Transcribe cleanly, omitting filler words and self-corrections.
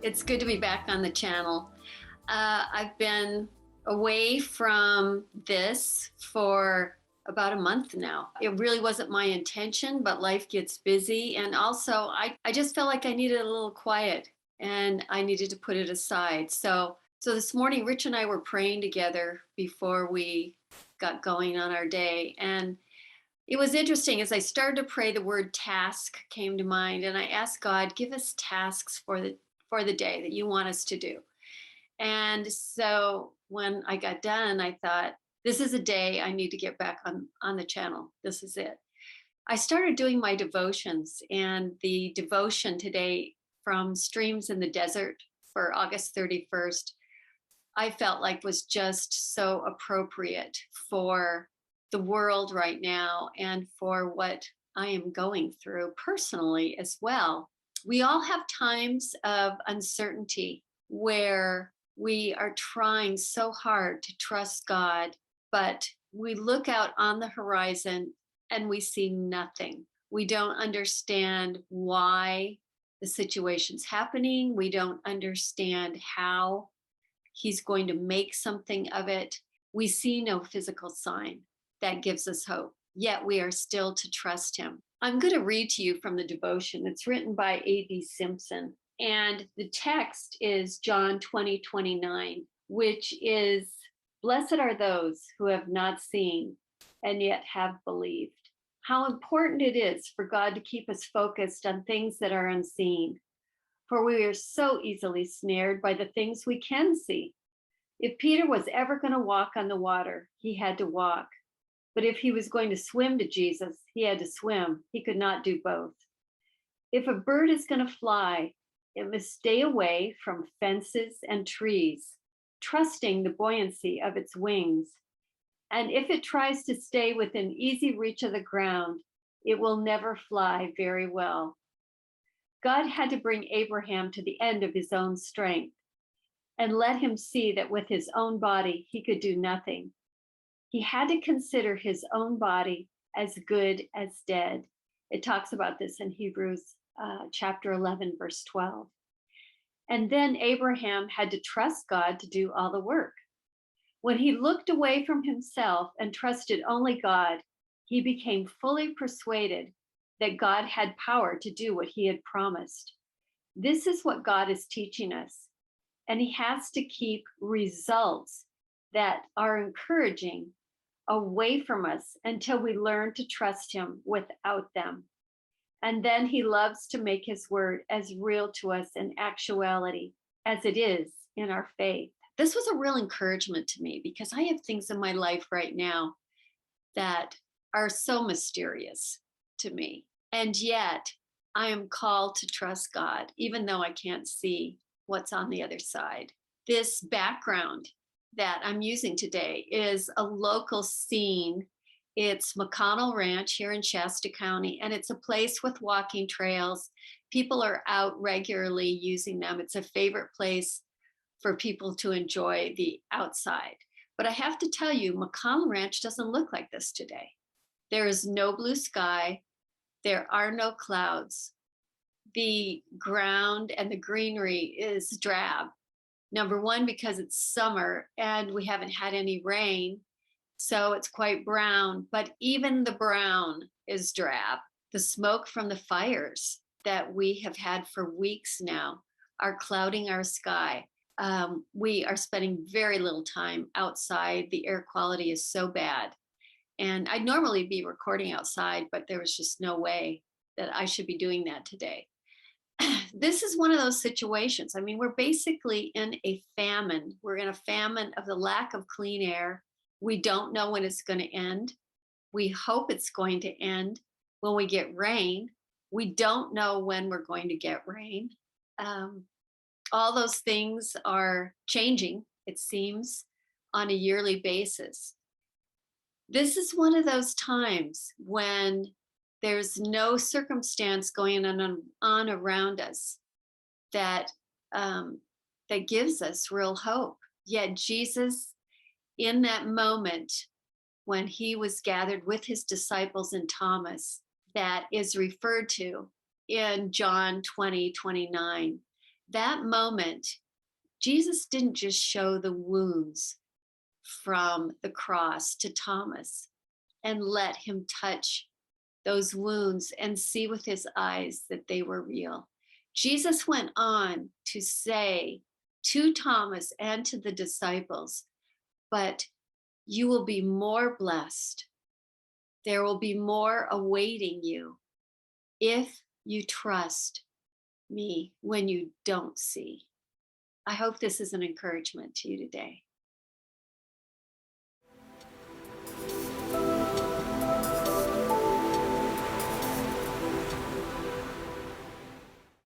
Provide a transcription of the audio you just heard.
It's good to be back on the channel. I've been away from this for about a month now. It really wasn't my intention, but life gets busy. And also, I just felt like I needed a little quiet and I needed to put it aside. So this morning, Rich and I were praying together before we got going on our day. And it was interesting as I started to pray, the word task came to mind, and I asked God, give us tasks for the day that you want us to do. And so when I got done, I thought, this is a day I need to get back on the channel. This is it. I started doing my devotions, and the devotion today from Streams in the Desert for August 31st, I felt like was just so appropriate for the world right now and for what I am going through personally as well. We all have times of uncertainty where we are trying so hard to trust God, but we look out on the horizon and we see nothing. We don't understand why the situation's happening. We don't understand how He's going to make something of it. We see no physical sign that gives us hope, yet we are still to trust Him. I'm going to read to you from the devotion. It's written by A.D. Simpson, and the text is John 20:29, which is, "Blessed are those who have not seen and yet have believed." How important it is for God to keep us focused on things that are unseen, for we are so easily snared by the things we can see. If Peter was ever going to walk on the water, he had to walk. But if he was going to swim to Jesus, he had to swim. He could not do both. If a bird is going to fly, it must stay away from fences and trees, trusting the buoyancy of its wings. And if it tries to stay within easy reach of the ground, it will never fly very well. God had to bring Abraham to the end of his own strength and let him see that with his own body, he could do nothing. He had to consider his own body as good as dead. It talks about this in Hebrews chapter 11, verse 12. And then Abraham had to trust God to do all the work. When he looked away from himself and trusted only God, he became fully persuaded that God had power to do what he had promised. This is what God is teaching us. And he has to keep results that are encouraging away from us until we learn to trust him without them. And then he loves to make his word as real to us in actuality as it is in our faith. This was a real encouragement to me because I have things in my life right now that are so mysterious to me. And yet I am called to trust God, even though I can't see what's on the other side. This background that I'm using today is a local scene. It's McConnell Ranch here in Shasta County, and it's a place with walking trails. People are out regularly using them. It's a favorite place for people to enjoy the outside. But I have to tell you, McConnell Ranch doesn't look like this today. There is no blue sky. There are no clouds. The ground and the greenery is drab. Number one, because it's summer and we haven't had any rain, so it's quite brown, but even the brown is drab. The smoke from the fires that we have had for weeks now are clouding our sky. We are spending very little time outside. The air quality is so bad. And I'd normally be recording outside, but there was just no way that I should be doing that today. This is one of those situations. I mean, we're basically in a famine. We're in a famine of the lack of clean air. We don't know when it's going to end. We hope it's going to end when we get rain. We don't know when we're going to get rain. All those things are changing, it seems, on a yearly basis. This is one of those times when there's no circumstance going on around us that that gives us real hope. Yet Jesus, in that moment when he was gathered with his disciples and Thomas, that is referred to in John 20:29, that moment, Jesus didn't just show the wounds from the cross to Thomas and let him touch those wounds and see with his eyes that they were real. Jesus went on to say to Thomas and to the disciples, but you will be more blessed. There will be more awaiting you if you trust me when you don't see. I hope this is an encouragement to you today.